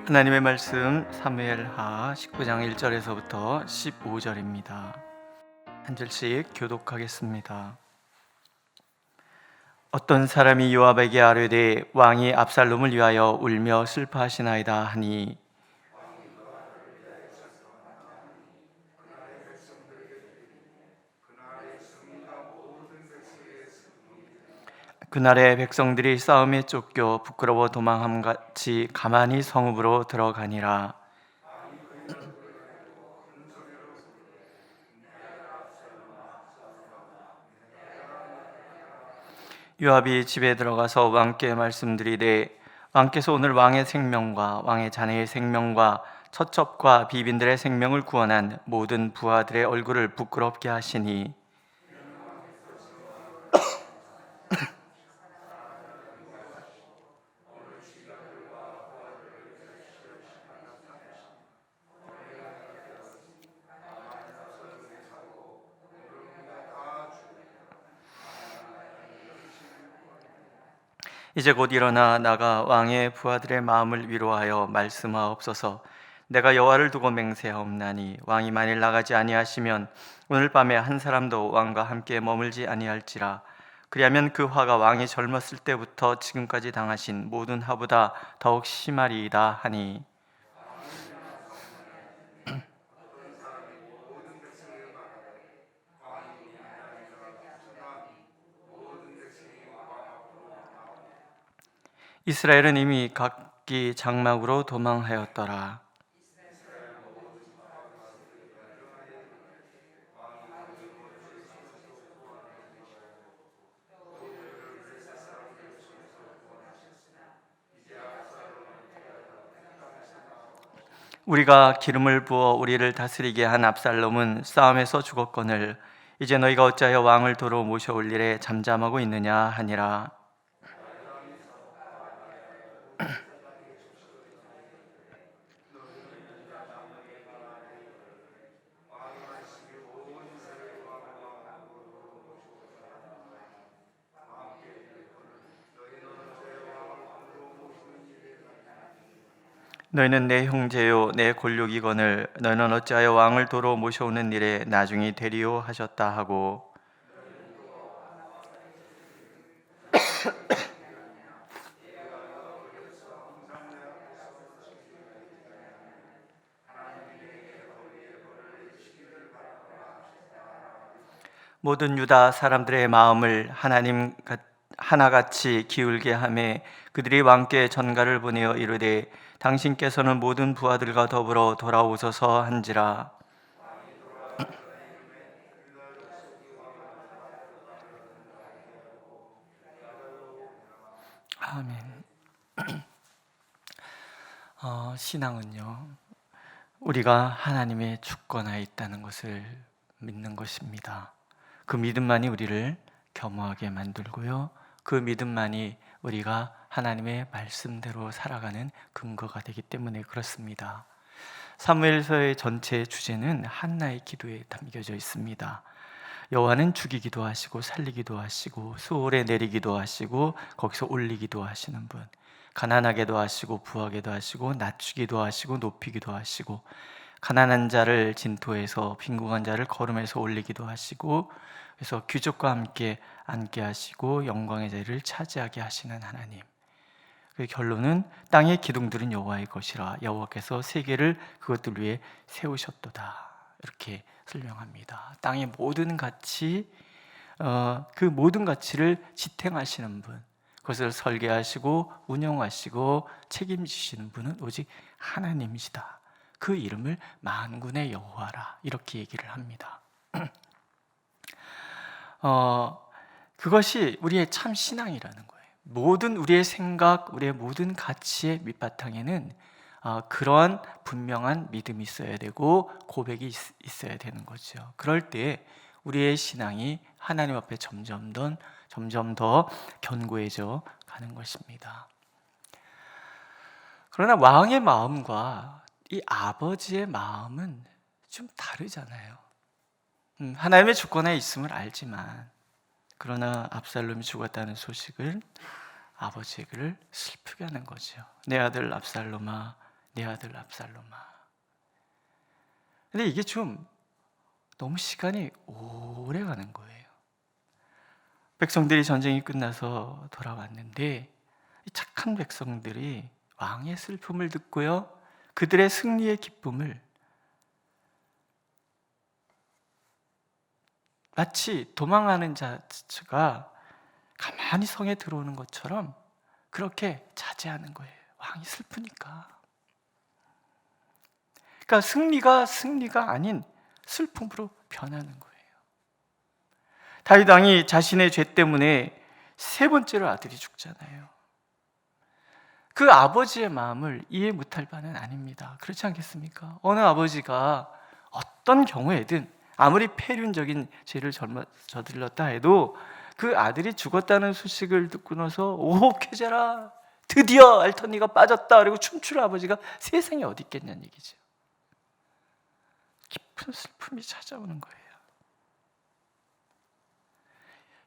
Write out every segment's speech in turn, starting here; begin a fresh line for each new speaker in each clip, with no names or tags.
하나님의 말씀 사무엘하 19장 1절에서부터 15절입니다. 한 절씩 교독하겠습니다. 어떤 사람이 요압에게 아뢰되 왕이 압살롬을 위하여 울며 슬퍼하시나이다 하니 그날에 백성들이 싸움에 쫓겨 부끄러워 도망함같이 가만히 성읍으로 들어가니라. 요압이 집에 들어가서 왕께 말씀드리되 왕께서 오늘 왕의 생명과 왕의 자네의 생명과 처첩과 비빈들의 생명을 구원한 모든 부하들의 얼굴을 부끄럽게 하시니 이제 곧 일어나 나가 왕의 부하들의 마음을 위로하여 말씀하옵소서. 내가 여호와를 두고 맹세하옵나니 왕이 만일 나가지 아니하시면 오늘 밤에 한 사람도 왕과 함께 머물지 아니할지라. 그리하면 그 화가 왕이 젊었을 때부터 지금까지 당하신 모든 화보다 더욱 심하리이다 하니 이스라엘은 이미 각기 장막으로 도망하였더라. 우리가 기름을 부어 우리를 다스리게 한 압살롬은 싸움에서 죽었거늘 이제 너희가 어찌하여 왕을 도로 모셔올 일에 잠잠하고 있느냐 하니라. 너희는 내 형제요 내 골육이거늘 너희는 어찌하여 왕을 도로 모셔오는 일에 나중이 되리요 하셨다 하고 모든 유다 사람들의 마음을 하나같이 기울게 하매 그들이 왕께 전가를 보내어 이르되 당신께서는 모든 부하들과 더불어 돌아오소서 한지라. 아멘. 신앙은요, 우리가 하나님의 주권하에 있다는 것을 믿는 것입니다. 그 믿음만이 우리를 겸허하게 만들고요, 그 믿음만이 우리가 하나님의 말씀대로 살아가는 근거가 되기 때문에 그렇습니다. 사무엘서의 전체 주제는 한나의 기도에 담겨져 있습니다. 여호와는 죽이기도 하시고 살리기도 하시고 수월에 내리기도 하시고 거기서 올리기도 하시는 분, 가난하게도 하시고 부하게도 하시고 낮추기도 하시고 높이기도 하시고 가난한 자를 진토에서 빈궁한 자를 거름에서 올리기도 하시고 그래서 귀족과 함께 앉게 하시고 영광의 자리를 차지하게 하시는 하나님. 그 결론은 땅의 기둥들은 여호와의 것이라 여호와께서 세계를 그것들 위해 세우셨도다, 이렇게 설명합니다. 땅의 모든 가치, 그 모든 가치를 지탱하시는 분, 그것을 설계하시고 운영하시고 책임지시는 분은 오직 하나님이시다. 그 이름을 만군의 여호와라, 이렇게 얘기를 합니다. 그것이 우리의 참 신앙이라는 거예요. 모든 우리의 생각, 우리의 모든 가치의 밑바탕에는 그러한 분명한 믿음이 있어야 되고 고백이 있어야 되는 거죠. 그럴 때 우리의 신앙이 하나님 앞에 점점 더 견고해져 가는 것입니다. 그러나 왕의 마음과 이 아버지의 마음은 좀 다르잖아요. 하나님의 주권에 있음을 알지만, 그러나 압살롬이 죽었다는 소식을 아버지에게 슬프게 하는 거죠. 내 아들 압살롬아, 내 아들 압살롬아. 근데 이게 좀 너무 시간이 오래 가는 거예요. 백성들이 전쟁이 끝나서 돌아왔는데 이 착한 백성들이 왕의 슬픔을 듣고요, 그들의 승리의 기쁨을 마치 도망하는 자가 가만히 성에 들어오는 것처럼 그렇게 자제하는 거예요. 왕이 슬프니까. 그러니까 승리가 아닌 슬픔으로 변하는 거예요. 다윗 왕이 자신의 죄 때문에 세 번째로 아들이 죽잖아요. 그 아버지의 마음을 이해 못할 바는 아닙니다. 그렇지 않겠습니까? 어느 아버지가 어떤 경우에든 아무리 폐륜적인 죄를 저질렀다 해도 그 아들이 죽었다는 소식을 듣고 나서 오 쾌재라, 드디어 알터니가 빠졌다, 그리고 춤추는 아버지가 세상에 어디 있겠냐는 얘기죠. 깊은 슬픔이 찾아오는 거예요.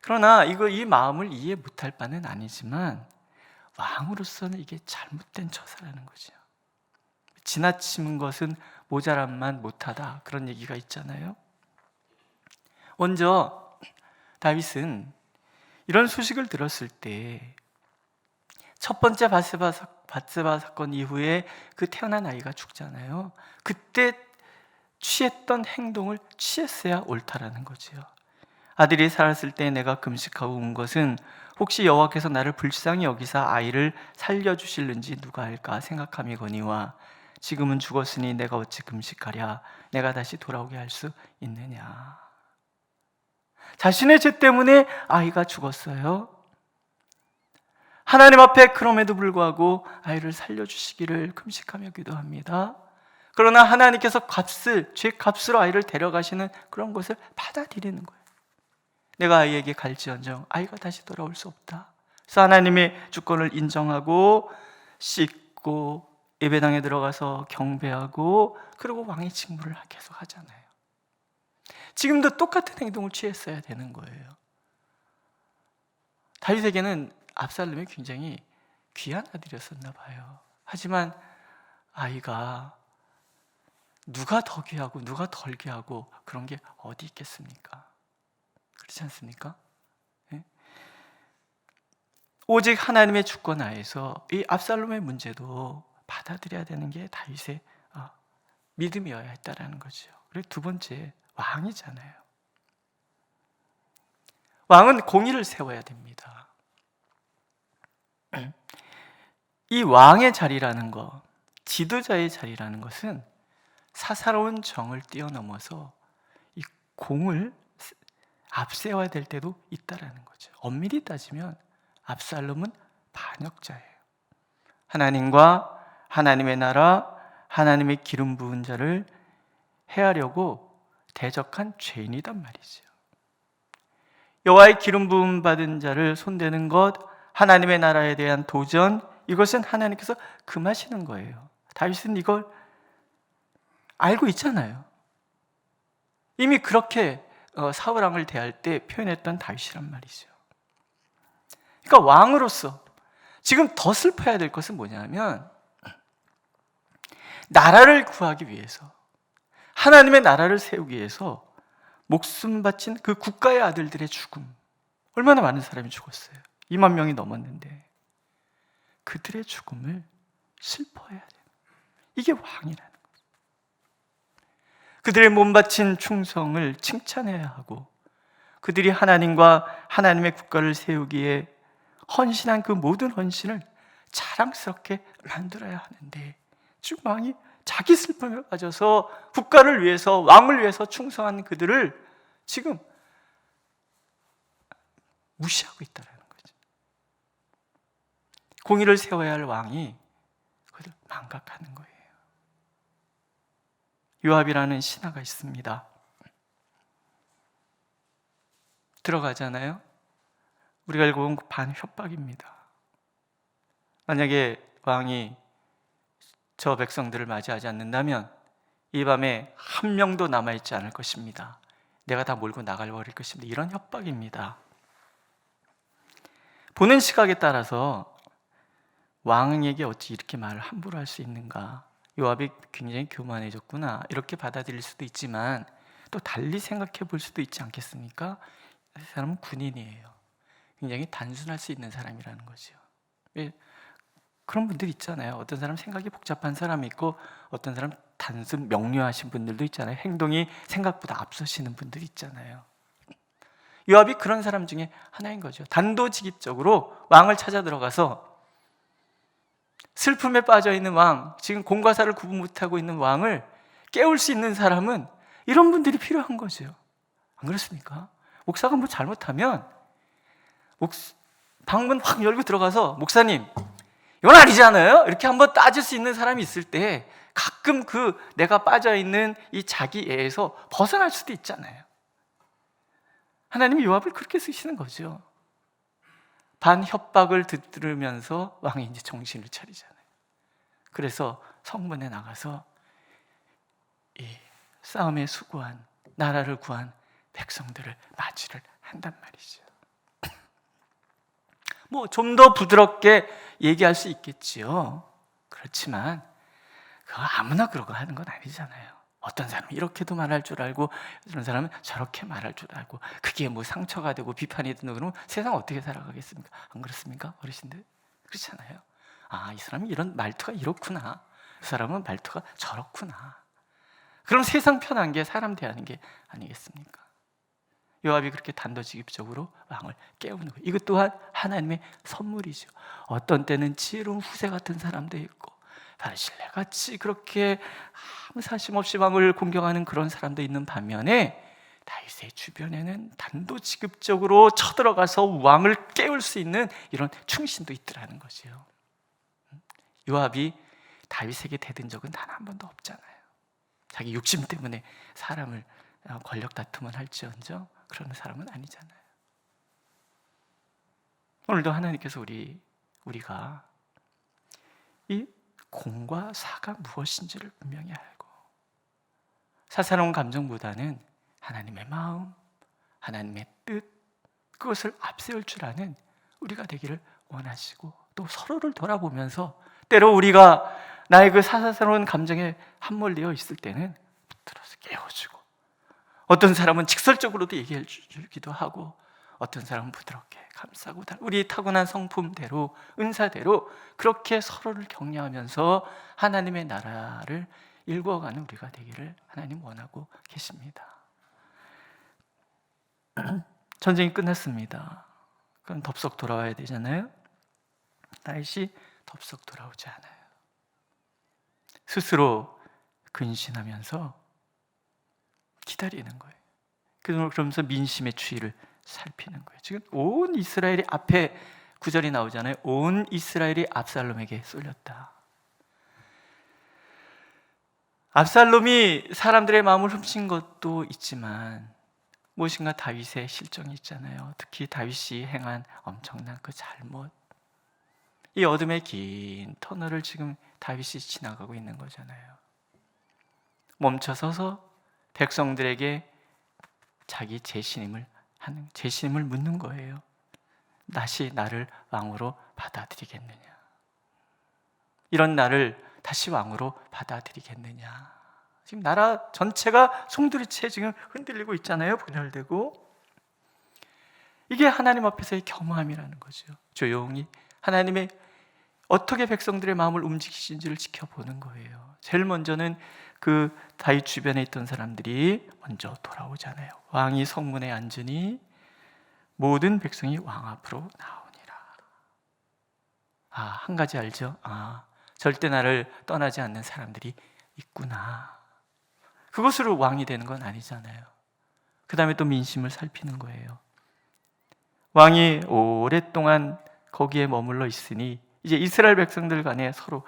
그러나 이 마음을 이해 못할 바는 아니지만 왕으로서는 이게 잘못된 처사라는 거죠. 지나치는 것은 모자람만 못하다, 그런 얘기가 있잖아요. 먼저 다윗은 이런 소식을 들었을 때 첫 번째 밧세바 사건 이후에 그 태어난 아이가 죽잖아요. 그때 취했던 행동을 취했어야 옳다라는 거지요. 아들이 살았을 때 내가 금식하고 온 것은 혹시 여호와께서 나를 불쌍히 여기사 아이를 살려주실는지 누가 알까 생각함이거니와 지금은 죽었으니 내가 어찌 금식하랴, 내가 다시 돌아오게 할 수 있느냐. 자신의 죄 때문에 아이가 죽었어요. 하나님 앞에 그럼에도 불구하고 아이를 살려주시기를 금식하며 기도합니다. 그러나 하나님께서 죄값으로 아이를 데려가시는 그런 것을 받아들이는 거예요. 내가 아이에게 갈지언정 아이가 다시 돌아올 수 없다. 그래서 하나님의 주권을 인정하고 씻고 예배당에 들어가서 경배하고 그리고 왕의 직무를 계속 하잖아요. 지금도 똑같은 행동을 취했어야 되는 거예요. 다윗에게는 압살롬이 굉장히 귀한 아들이었었나 봐요. 하지만 아이가 누가 더 귀하고 누가 덜 귀하고 그런 게 어디 있겠습니까? 그렇지 않습니까? 네? 오직 하나님의 주권 하에서 이 압살롬의 문제도 받아들여야 되는 게 다윗의 믿음이어야 했다라는 거죠. 그리고 두 번째, 왕이잖아요. 왕은 공의를 세워야 됩니다. 이 왕의 자리라는 것, 지도자의 자리라는 것은 사사로운 정을 뛰어넘어서 이 공을 앞세워야 될 때도 있다라는 거죠. 엄밀히 따지면 압살롬은 반역자예요. 하나님과 하나님의 나라, 하나님의 기름 부은 자를 해하려고 대적한 죄인이단 말이죠. 여호와의 기름 부음 받은 자를 손대는 것, 하나님의 나라에 대한 도전, 이것은 하나님께서 금하시는 거예요. 다윗은 이걸 알고 있잖아요. 이미 그렇게 사울 왕을 대할 때 표현했던 다윗이란 말이죠. 그러니까 왕으로서 지금 더 슬퍼야 될 것은 뭐냐면 나라를 구하기 위해서, 하나님의 나라를 세우기 위해서 목숨 바친 그 국가의 아들들의 죽음, 얼마나 많은 사람이 죽었어요. 2만 명이 넘었는데 그들의 죽음을 슬퍼해야 돼요. 이게 왕이라는 거죠. 그들의 몸 바친 충성을 칭찬해야 하고 그들이 하나님과 하나님의 국가를 세우기에 헌신한 그 모든 헌신을 자랑스럽게 만들어야 하는데 지금 왕이 자기 슬픔에 빠져서 국가를 위해서, 왕을 위해서 충성한 그들을 지금 무시하고 있다는 거죠. 공의를 세워야 할 왕이 그들을 망각하는 거예요. 요압이라는 신하가 있습니다. 들어가잖아요. 우리가 읽어본 반협박입니다. 만약에 왕이 저 백성들을 맞이하지 않는다면 이 밤에 한 명도 남아있지 않을 것입니다. 내가 다 몰고 나가버릴 것입니다. 이런 협박입니다. 보는 시각에 따라서 왕에게 어찌 이렇게 말을 함부로 할 수 있는가, 요압이 굉장히 교만해졌구나 이렇게 받아들일 수도 있지만 또 달리 생각해 볼 수도 있지 않겠습니까? 이 사람은 군인이에요. 굉장히 단순할 수 있는 사람이라는 거죠. 왜? 그런 분들 있잖아요. 어떤 사람 생각이 복잡한 사람이 있고 어떤 사람 단순 명료하신 분들도 있잖아요. 행동이 생각보다 앞서시는 분들이 있잖아요. 요압이 그런 사람 중에 하나인 거죠. 단도직입적으로 왕을 찾아 들어가서 슬픔에 빠져 있는 왕, 지금 공과 사를 구분 못하고 있는 왕을 깨울 수 있는 사람은 이런 분들이 필요한 거죠. 안 그렇습니까? 목사가 뭐 잘못하면 방문 확 열고 들어가서 목사님 이건 아니지 않아요? 이렇게 한번 따질 수 있는 사람이 있을 때 가끔 그 내가 빠져있는 이 자기애에서 벗어날 수도 있잖아요. 하나님이 요압을 그렇게 쓰시는 거죠. 반 협박을 들으면서 왕이 이제 정신을 차리잖아요. 그래서 성문에 나가서 이 싸움에 수고한 나라를 구한 백성들을 맞이를 한단 말이죠. 뭐 좀 더 부드럽게 얘기할 수 있겠지요. 그렇지만 그거 아무나 그러고 하는 건 아니잖아요. 어떤 사람은 이렇게도 말할 줄 알고 어떤 사람은 저렇게 말할 줄 알고 그게 뭐 상처가 되고 비판이 되고 그러면 세상 어떻게 살아가겠습니까? 안 그렇습니까? 어르신들 그렇잖아요. 아, 이 사람이 이런 말투가 이렇구나, 이 사람은 말투가 저렇구나. 그럼 세상 편한 게 사람 대하는 게 아니겠습니까? 요압이 그렇게 단도직입적으로 왕을 깨우는 거예요. 이것 또한 하나님의 선물이죠. 어떤 때는 지혜로운 후세 같은 사람도 있고 바르실레같이 그렇게 아무 사심 없이 왕을 공경하는 그런 사람도 있는 반면에 다윗의 주변에는 단도직입적으로 쳐들어가서 왕을 깨울 수 있는 이런 충신도 있더라는 거죠. 요압이 다윗에게 대든 적은 단 한 번도 없잖아요. 자기 욕심 때문에 사람을 권력 다툼을 할지언정 그런 사람은 아니잖아요. 오늘도 하나님께서 우리가 이 공과 사가 무엇인지를 분명히 알고 사사로운 감정보다는 하나님의 마음, 하나님의 뜻, 그것을 앞세울 줄 아는 우리가 되기를 원하시고 또 서로를 돌아보면서 때로 우리가 나의 그 사사로운 감정에 함몰되어 있을 때는 붙들어서 깨워주고 어떤 사람은 직설적으로도 얘기해 주기도 하고 어떤 사람은 부드럽게 감싸고 우리 타고난 성품대로 은사대로 그렇게 서로를 격려하면서 하나님의 나라를 일구어가는 우리가 되기를 하나님 원하고 계십니다. 전쟁이 끝났습니다. 그럼 덥석 돌아와야 되잖아요. 다윗이 덥석 돌아오지 않아요. 스스로 근신하면서 기다리는 거예요. 그러면서 민심의 추이를 살피는 거예요. 지금 온 이스라엘이 앞에 구절이 나오잖아요. 온 이스라엘이 압살롬에게 쏠렸다. 압살롬이 사람들의 마음을 훔친 것도 있지만 무엇인가 다윗의 실정이 있잖아요. 특히 다윗이 행한 엄청난 그 잘못, 이 어둠의 긴 터널을 지금 다윗이 지나가고 있는 거잖아요. 멈춰서서 백성들에게 자기 재신임을 묻는 거예요. 다시 나를 왕으로 받아들이겠느냐? 이런 나를 다시 왕으로 받아들이겠느냐? 지금 나라 전체가 송두리째 지금 흔들리고 있잖아요. 분열되고. 이게 하나님 앞에서의 겸허함이라는 거죠. 조용히 하나님의 어떻게 백성들의 마음을 움직이시는지를 지켜보는 거예요. 제일 먼저는 그 다윗 주변에 있던 사람들이 먼저 돌아오잖아요. 왕이 성문에 앉으니 모든 백성이 왕 앞으로 나오니라. 아, 한 가지 알죠? 아, 절대 나를 떠나지 않는 사람들이 있구나. 그것으로 왕이 되는 건 아니잖아요. 그 다음에 또 민심을 살피는 거예요. 왕이 오랫동안 거기에 머물러 있으니 이제 이스라엘 백성들 간에 서로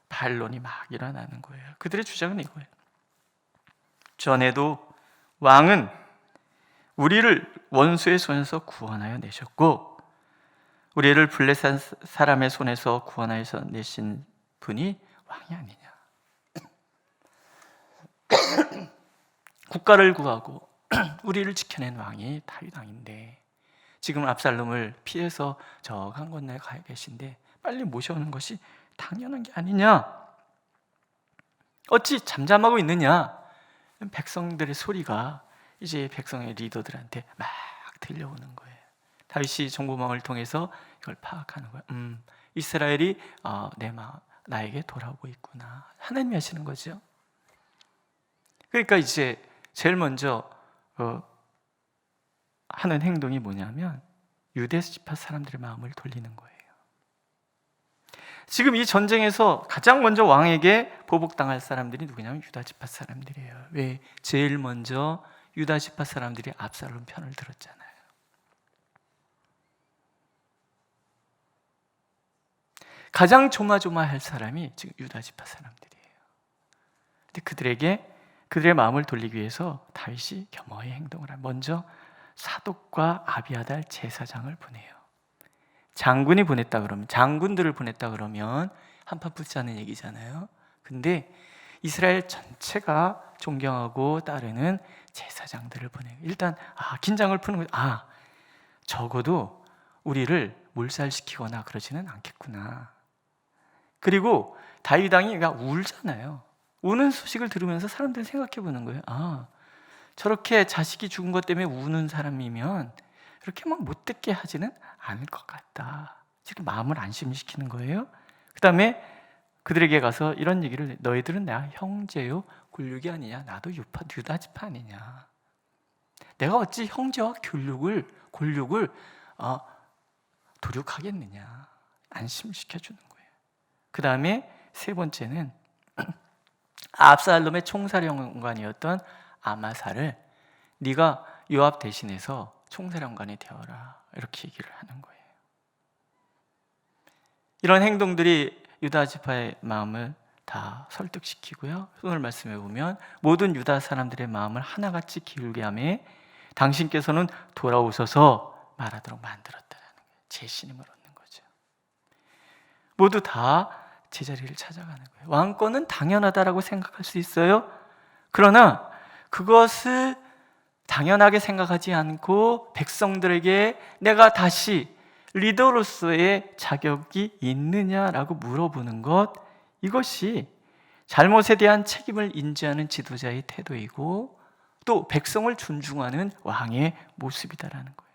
반론이 막 일어나는 거예요. 그들의 주장은 이거예요. 전에도 왕은 우리를 원수의 손에서 구원하여 내셨고 우리를 블레셋 사람의 손에서 구원하여 내신 분이 왕이 아니냐. 국가를 구하고 우리를 지켜낸 왕이 다윗 왕인데 지금 압살롬을 피해서 저 강 건너에 가 계신데 빨리 모셔오는 것이 당연한 게 아니냐. 어찌 잠잠하고 있느냐? 백성들의 소리가 이제 백성의 리더들한테 막 들려오는 거예요. 다윗이 정보망을 통해서 이걸 파악하는 거예요. 이스라엘이 나에게 돌아오고 있구나. 하나님이 하시는 거죠. 그러니까 이제 제일 먼저 하는 행동이 뭐냐면 유대 지파 사람들의 마음을 돌리는 거예요. 지금 이 전쟁에서 가장 먼저 왕에게 보복당할 사람들이 누구냐면 유다 지파 사람들이에요. 왜? 제일 먼저 유다 지파 사람들이 압살롬 편을 들었잖아요. 가장 조마조마할 사람이 지금 유다 지파 사람들이에요. 근데 그들의 마음을 돌리기 위해서 다윗이 겸허히 행동을 해요. 먼저 사독과 아비아달 제사장을 보내요. 장군들을 보냈다 그러면 한판 붙자는 얘기잖아요. 근데 이스라엘 전체가 존경하고 따르는 제사장들을 보내요. 일단 긴장을 푸는 거예요. 적어도 우리를 몰살시키거나 그러지는 않겠구나. 그리고 다윗 왕이 울잖아요. 우는 소식을 들으면서 사람들이 생각해 보는 거예요. 저렇게 자식이 죽은 것 때문에 우는 사람이면 이렇게 막 못 듣게 하지는 않을 것 같다. 지금 마음을 안심시키는 거예요. 그 다음에 그들에게 가서 이런 얘기를, 너희들은 나 형제요 굴육이 아니냐? 나도 유다 지파 아니냐? 내가 어찌 형제와 골육을 도륙하겠느냐? 안심시켜주는 거예요. 그 다음에 세 번째는 압살롬의 총사령관이었던 아마사를 네가 요압 대신해서 총사령관이 되어라, 이렇게 얘기를 하는 거예요. 이런 행동들이 유다 지파의 마음을 다 설득시키고요. 오늘 말씀해 보면 모든 유다 사람들의 마음을 하나같이 기울게 하며 당신께서는 돌아오셔서 말하도록 만들었다는 거예요. 제신임을 얻는 거죠. 모두 다 제자리를 찾아가는 거예요. 왕권은 당연하다라고 생각할 수 있어요. 그러나 그것을 당연하게 생각하지 않고 백성들에게 내가 다시 리더로서의 자격이 있느냐라고 물어보는 것, 이것이 잘못에 대한 책임을 인지하는 지도자의 태도이고 또 백성을 존중하는 왕의 모습이다라는 거예요.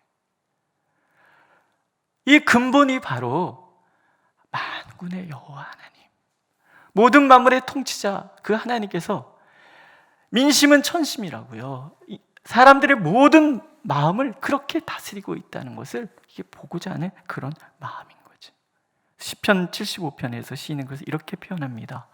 이 근본이 바로 만군의 여호와 하나님, 모든 만물의 통치자 그 하나님께서 민심은 천심이라고요. 사람들의 모든 마음을 그렇게 다스리고 있다는 것을 이게 보고자 하는 그런 마음인 거죠. 시편 75편에서 시인은 그래서 이렇게 표현합니다.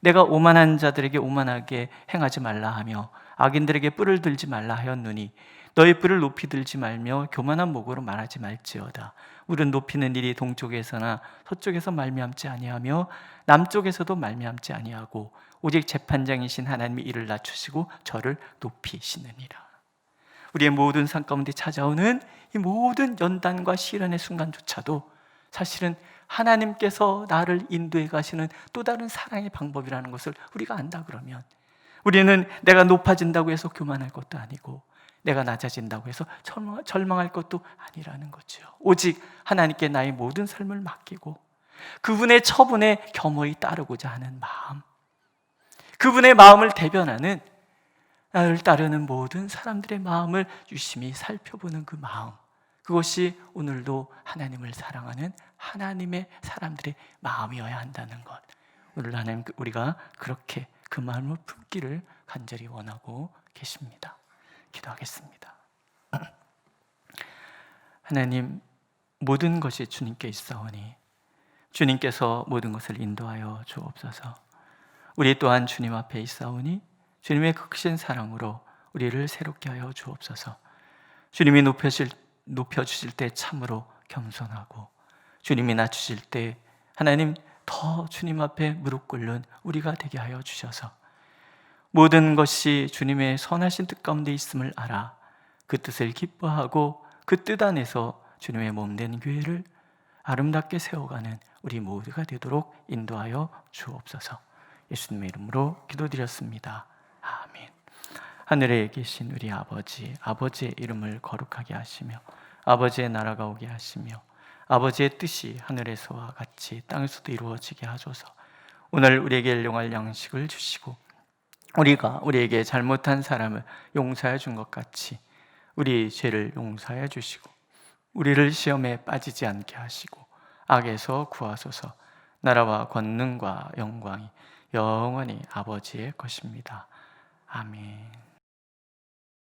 내가 오만한 자들에게 오만하게 행하지 말라 하며 악인들에게 뿔을 들지 말라 하였노니 너희 뿔을 높이 들지 말며 교만한 목으로 말하지 말지어다. 우리는 높이는 일이 동쪽에서나 서쪽에서 말미암지 아니하며 남쪽에서도 말미암지 아니하고 오직 재판장이신 하나님이 이를 낮추시고 저를 높이시느니라. 우리의 모든 삶 가운데 찾아오는 이 모든 연단과 시련의 순간조차도 사실은 하나님께서 나를 인도해 가시는 또 다른 사랑의 방법이라는 것을 우리가 안다 그러면 우리는 내가 높아진다고 해서 교만할 것도 아니고 내가 낮아진다고 해서 절망할 것도 아니라는 거죠. 오직 하나님께 나의 모든 삶을 맡기고 그분의 처분에 겸허히 따르고자 하는 마음, 그분의 마음을 대변하는 나를 따르는 모든 사람들의 마음을 유심히 살펴보는 그 마음, 그것이 오늘도 하나님을 사랑하는 하나님의 사람들의 마음이어야 한다는 것, 오늘 하나님 우리가 그렇게 그 마음을 품기를 간절히 원하고 계십니다. 기도하겠습니다. 하나님, 모든 것이 주님께 있사오니 주님께서 모든 것을 인도하여 주옵소서. 우리 또한 주님 앞에 있사오니 주님의 크신 사랑으로 우리를 새롭게 하여 주옵소서. 주님이 높여주실 때 참으로 겸손하고 주님이 낮추실 때 하나님 더 주님 앞에 무릎 꿇는 우리가 되게 하여 주셔서 모든 것이 주님의 선하신 뜻 가운데 있음을 알아 그 뜻을 기뻐하고 그 뜻 안에서 주님의 몸된 교회를 아름답게 세워가는 우리 모두가 되도록 인도하여 주옵소서. 예수님의 이름으로 기도드렸습니다. 아멘. 하늘에 계신 우리 아버지, 아버지의 이름을 거룩하게 하시며 아버지의 나라가 오게 하시며 아버지의 뜻이 하늘에서와 같이 땅에서도 이루어지게 하소서. 오늘 우리에게 일용할 양식을 주시고 우리가 우리에게 잘못한 사람을 용서해 준 것 같이 우리 죄를 용서해 주시고 우리를 시험에 빠지지 않게 하시고 악에서 구하소서. 나라와 권능과 영광이 영원히 아버지의 것입니다. 아멘.